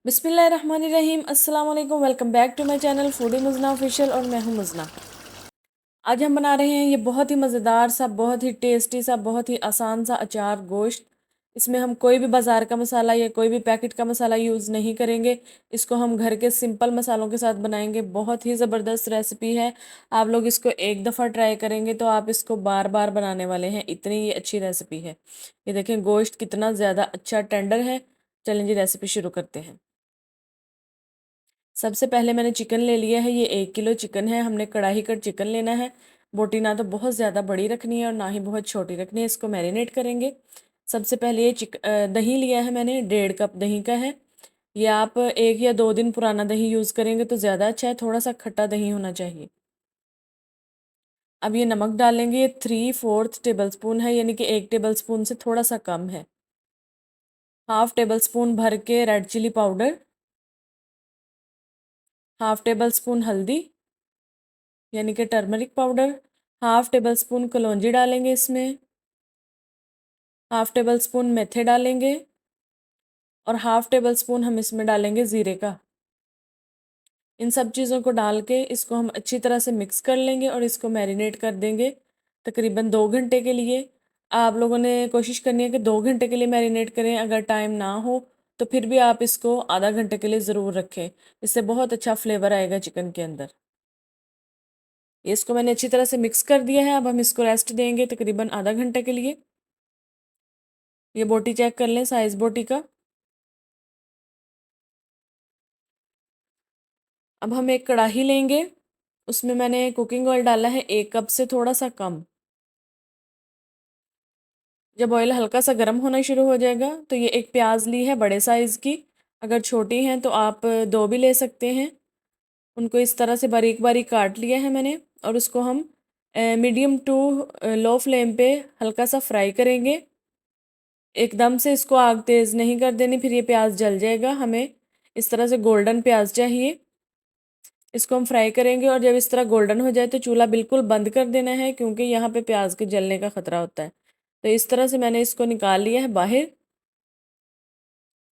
बिस्मिल्लाहिर्रहमानिर्रहीम अस्सलाम वालेकुम। Welcome back to my channel foodie Mujna official और मैं हूं मुजना। आज हम बना रहे हैं ये बहुत ही मज़ेदार सा, बहुत ही टेस्टी सा, बहुत ही आसान सा अचार गोश्त। इसमें हम कोई भी बाज़ार का मसाला या कोई भी पैकेट का मसाला यूज़ नहीं करेंगे। इसको हम घर के सिंपल मसालों के साथ बनाएंगे। बहुत ही ज़बरदस्त रेसिपी है। आप लोग इसको एक दफ़ा ट्राई करेंगे तो आप इसको बार बार बनाने वाले हैं, इतनी ये अच्छी रेसिपी है। ये देखें गोश्त कितना ज़्यादा अच्छा टेंडर है। चलें जी रेसिपी शुरू करते हैं। सबसे पहले मैंने चिकन ले लिया है। ये 1 किलो चिकन है। हमने कढ़ाई कट चिकन लेना है। बोटी ना तो बहुत ज़्यादा बड़ी रखनी है और ना ही बहुत छोटी रखनी है। इसको मैरिनेट करेंगे। सबसे पहले ये दही लिया है मैंने, 1.5 कप दही का है। ये आप 1 या 2 दिन पुराना दही यूज़ करेंगे तो ज़्यादा अच्छा है। थोड़ा सा खट्टा दही होना चाहिए। अब ये नमक डालेंगे। ये 3/4 टेबल स्पून है, यानी कि 1 टेबल स्पून से थोड़ा सा कम है। ½ टेबल स्पून भर के red chilli powder, ½ tablespoon हल्दी यानी कि टर्मरिक पाउडर, ½ टेबल स्पून कलौंजी डालेंगे इसमें, ½ टेबल स्पून मेथी डालेंगे और ½ टेबल स्पून हम इसमें डालेंगे ज़ीरे का। इन सब चीज़ों को डाल के इसको हम अच्छी तरह से मिक्स कर लेंगे और इसको मैरिनेट कर देंगे तकरीबन 2 घंटे के लिए। आप लोगों ने कोशिश करनी है कि 2 घंटे के लिए मैरिनेट करें। अगर टाइम ना हो तो फिर भी आप इसको आधा घंटे के लिए ज़रूर रखें। इससे बहुत अच्छा फ्लेवर आएगा चिकन के अंदर। इसको मैंने अच्छी तरह से मिक्स कर दिया है। अब हम इसको रेस्ट देंगे तकरीबन आधा घंटे के लिए। ये बोटी चेक कर लें, साइज़ बोटी का। अब हम एक कढ़ाई लेंगे। उसमें मैंने कुकिंग ऑयल डाला है 1 कप से थोड़ा सा कम। जब ऑयल हल्का सा गर्म होना शुरू हो जाएगा तो ये एक प्याज ली है बड़े साइज़ की। अगर छोटी हैं तो आप 2 भी ले सकते हैं। उनको इस तरह से बारीक बारीक काट लिया है मैंने और उसको हम मीडियम टू लो फ्लेम पे हल्का सा फ्राई करेंगे। एकदम से इसको आग तेज़ नहीं कर देनी, फिर ये प्याज जल जाएगा। हमें इस तरह से गोल्डन प्याज चाहिए। इसको हम फ्राई करेंगे और जब इस तरह गोल्डन हो जाए तो चूल्हा बिल्कुल बंद कर देना है, क्योंकि यहाँ पे प्याज के जलने का खतरा होता है। तो इस तरह से मैंने इसको निकाल लिया है बाहर।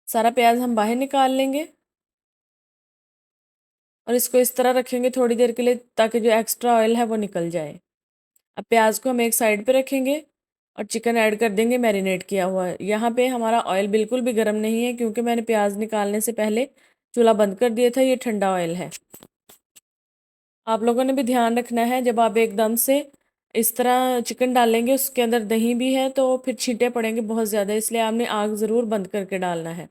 सारा प्याज हम बाहर निकाल लेंगे और इसको इस तरह रखेंगे थोड़ी देर के लिए ताकि जो एक्स्ट्रा ऑयल है वो निकल जाए। अब प्याज को हम एक साइड पे रखेंगे और चिकन ऐड कर देंगे मैरिनेट किया हुआ। यहाँ पे हमारा ऑयल बिल्कुल भी गर्म नहीं है, क्योंकि मैंने प्याज निकालने से पहले चूल्हा बंद कर दिया था। ये ठंडा ऑयल है। आप लोगों ने भी ध्यान रखना है, जब आप एकदम से इस तरह चिकन डालेंगे, उसके अंदर दही भी है तो फिर छींटे पड़ेंगे बहुत ज़्यादा, इसलिए आपने आग ज़रूर बंद करके डालना है।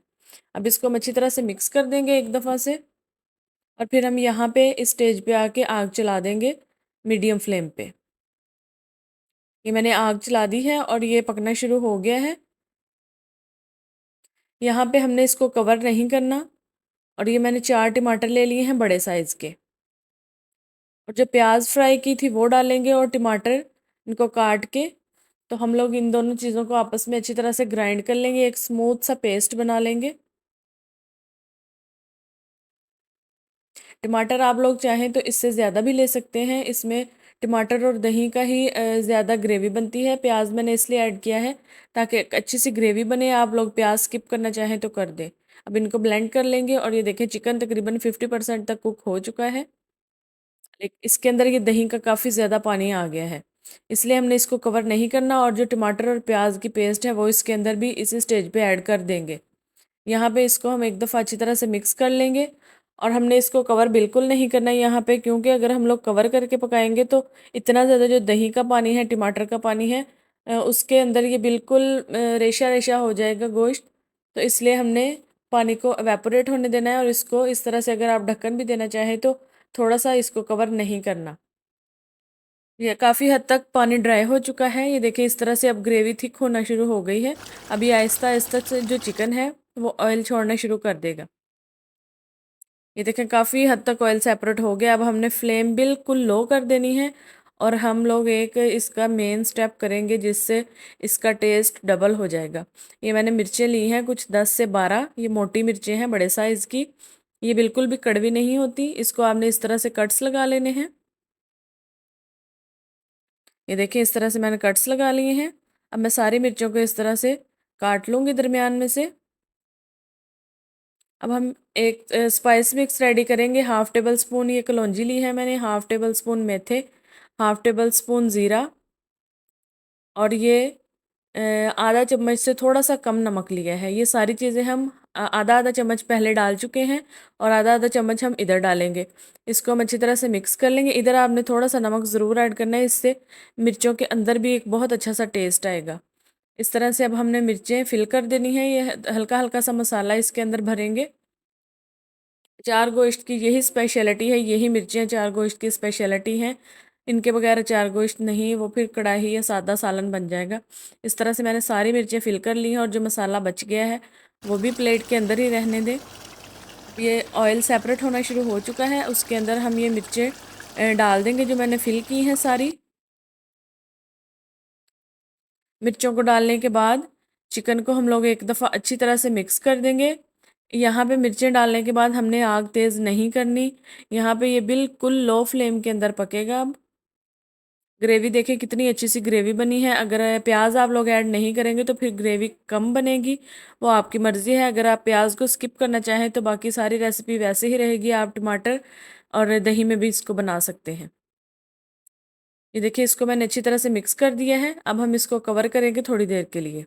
अब इसको हम अच्छी तरह से मिक्स कर देंगे एक दफ़ा से और फिर हम यहाँ पे इस स्टेज पे आके आग चला देंगे मीडियम फ्लेम पे। ये मैंने आग चला दी है और ये पकना शुरू हो गया है। यहाँ पे हमने इसको कवर नहीं करना। और ये मैंने 4 टमाटर ले लिए हैं बड़े साइज़ के। और जो प्याज फ्राई की थी वो डालेंगे और टमाटर, इनको काट के तो हम लोग इन दोनों चीज़ों को आपस में अच्छी तरह से ग्राइंड कर लेंगे, एक स्मूथ सा पेस्ट बना लेंगे। टमाटर आप लोग चाहें तो इससे ज़्यादा भी ले सकते हैं। इसमें टमाटर और दही का ही ज़्यादा ग्रेवी बनती है। प्याज मैंने इसलिए ऐड किया है ताकि एक अच्छी सी ग्रेवी बने। आप लोग प्याज स्किप करना चाहें तो कर दें। अब इनको ब्लेंड कर लेंगे और ये देखें चिकन तकरीबन 50% तक कुक हो चुका है। इसके अंदर ये दही का काफ़ी ज़्यादा पानी आ गया है, इसलिए हमने इसको कवर नहीं करना। और जो टमाटर और प्याज की पेस्ट है वो इसके अंदर भी इसी स्टेज पे ऐड कर देंगे। यहाँ पे इसको हम एक दफ़ा अच्छी तरह से मिक्स कर लेंगे। और हमने इसको कवर बिल्कुल नहीं करना है यहाँ पे, क्योंकि अगर हम लोग कवर करके पकाएंगे तो इतना ज़्यादा जो दही का पानी है, टमाटर का पानी है, उसके अंदर ये बिल्कुल रेशा रेशा हो जाएगा गोश्त। तो इसलिए हमने पानी को एवेपोरेट होने देना है और इसको इस तरह से, अगर आप ढक्कन भी देना चाहें तो थोड़ा सा इसको कवर नहीं करना। ये काफ़ी हद तक पानी ड्राई हो चुका है। ये देखिए इस तरह से अब ग्रेवी थिक होना शुरू हो गई है। अभी आहिस्ता आहिस्ता से जो चिकन है वो ऑयल छोड़ना शुरू कर देगा। ये देखें काफ़ी हद तक ऑयल सेपरेट हो गया। अब हमने फ्लेम बिल्कुल लो कर देनी है और हम लोग एक इसका मेन स्टेप करेंगे जिससे इसका टेस्ट डबल हो जाएगा। ये मैंने मिर्चें ली हैं कुछ 10 से 12। ये मोटी मिर्चें हैं बड़े साइज़ की। ये बिल्कुल भी कड़वी नहीं होती। इसको आपने इस तरह से कट्स लगा लेने हैं। ये देखिए इस तरह से मैंने कट्स लगा लिए हैं। अब मैं सारी मिर्चों को इस तरह से काट लूँगी दरमियान में से। अब हम एक स्पाइस मिक्स रेडी करेंगे। हाफ टेबल स्पून ये कलौंजी ली है मैंने, हाफ टेबल स्पून मेथे, हाफ टेबल स्पून ज़ीरा, और ये आधा चम्मच से थोड़ा सा कम नमक लिया है। ये सारी चीज़ें हम आधा आधा चम्मच पहले डाल चुके हैं और आधा आधा चम्मच हम इधर डालेंगे। इसको हम अच्छी तरह से मिक्स कर लेंगे। इधर आपने थोड़ा सा नमक ज़रूर ऐड करना है, इससे मिर्चों के अंदर भी एक बहुत अच्छा सा टेस्ट आएगा। इस तरह से अब हमने मिर्चें फिल कर देनी है। ये हल्का हल्का सा मसाला इसके अंदर भरेंगे। चार गोश्त की यही स्पेशलिटी है, यही मिर्चें चार गोश्त की स्पेशलिटी हैं। इनके बगैर चार गोश्त नहीं, वो फिर कढ़ाई या सादा सालन बन जाएगा। इस तरह से मैंने सारी मिर्चें फिल कर ली हैं और जो मसाला बच गया है वो भी प्लेट के अंदर ही रहने दें। अब ये ऑयल सेपरेट होना शुरू हो चुका है, उसके अंदर हम ये मिर्चें डाल देंगे जो मैंने फिल की हैं सारी। मिर्चों को डालने के बाद चिकन को हम लोग एक दफ़ा अच्छी तरह से मिक्स कर देंगे। यहाँ पे मिर्चें डालने के बाद हमने आग तेज़ नहीं करनी। यहाँ पे ये बिल्कुल लो फ्लेम के अंदर पकेगा। अब ग्रेवी देखिए कितनी अच्छी सी ग्रेवी बनी है। अगर प्याज आप लोग ऐड नहीं करेंगे तो फिर ग्रेवी कम बनेगी, वो आपकी मर्ज़ी है। अगर आप प्याज को स्किप करना चाहें तो बाकी सारी रेसिपी वैसे ही रहेगी, आप टमाटर और दही में भी इसको बना सकते हैं। ये देखिए इसको मैंने अच्छी तरह से मिक्स कर दिया है। अब हम इसको कवर करेंगे थोड़ी देर के लिए,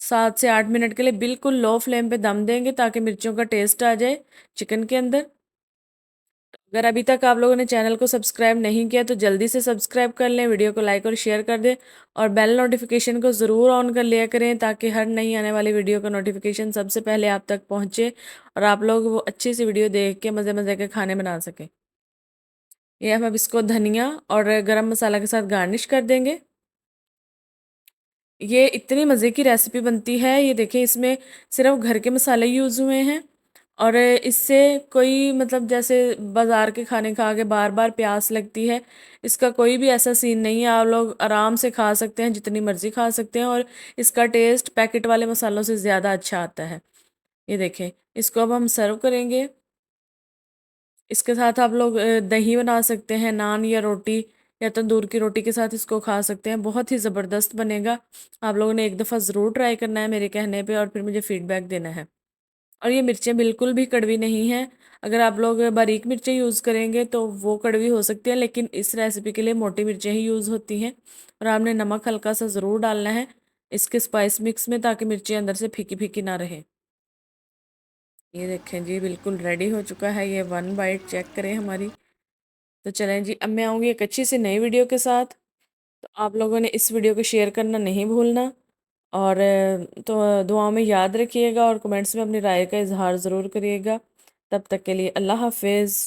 7 से 8 मिनट के लिए बिल्कुल लो फ्लेम पे दम देंगे ताकि मिर्चों का टेस्ट आ जाए चिकन के अंदर। अगर अभी तक आप लोगों ने चैनल को सब्सक्राइब नहीं किया तो जल्दी से सब्सक्राइब कर लें, वीडियो को लाइक और शेयर कर दें और बेल नोटिफिकेशन को ज़रूर ऑन कर लिया करें ताकि हर नई आने वाली वीडियो का नोटिफिकेशन सबसे पहले आप तक पहुँचे और आप लोग वो अच्छी सी वीडियो देख के मज़े मज़े के खाने बना सकें। ये हम अब इसको धनिया और गरम मसाला के साथ गार्निश कर देंगे। ये इतनी मज़े की रेसिपी बनती है। ये देखिए इसमें सिर्फ घर के मसाले यूज़ हुए हैं और इससे कोई मतलब जैसे बाज़ार के खाने खा के बार बार प्यास लगती है, इसका कोई भी ऐसा सीन नहीं है। आप लोग आराम से खा सकते हैं, जितनी मर्ज़ी खा सकते हैं और इसका टेस्ट पैकेट वाले मसालों से ज़्यादा अच्छा आता है। ये देखें, इसको अब हम सर्व करेंगे। इसके साथ आप लोग दही बना सकते हैं, नान या रोटी या तंदूर की रोटी के साथ इसको खा सकते हैं। बहुत ही ज़बरदस्त बनेगा। आप लोगों ने एक दफ़ा ज़रूर ट्राई करना है मेरे कहने पे और फिर मुझे फ़ीडबैक देना है। और ये मिर्चें बिल्कुल भी कड़वी नहीं हैं। अगर आप लोग बारीक मिर्चें यूज़ करेंगे तो वो कड़वी हो सकती है, लेकिन इस रेसिपी के लिए मोटी मिर्चें ही यूज़ होती हैं। और आपने नमक हल्का सा ज़रूर डालना है इसके स्पाइस मिक्स में ताकि मिर्चें अंदर से फीकी फीकी ना रहें। ये देखें जी, बिल्कुल रेडी हो चुका है। ये वन बाइट चेक करें हमारी। तो चलें जी, अब मैं आऊँगी एक अच्छी सी नई वीडियो के साथ। तो आप लोगों ने इस वीडियो को शेयर करना नहीं भूलना और तो दुआओं में याद रखिएगा और कमेंट्स में अपनी राय का इज़हार ज़रूर करिएगा। तब तक के लिए अल्लाह हाफ़िज़।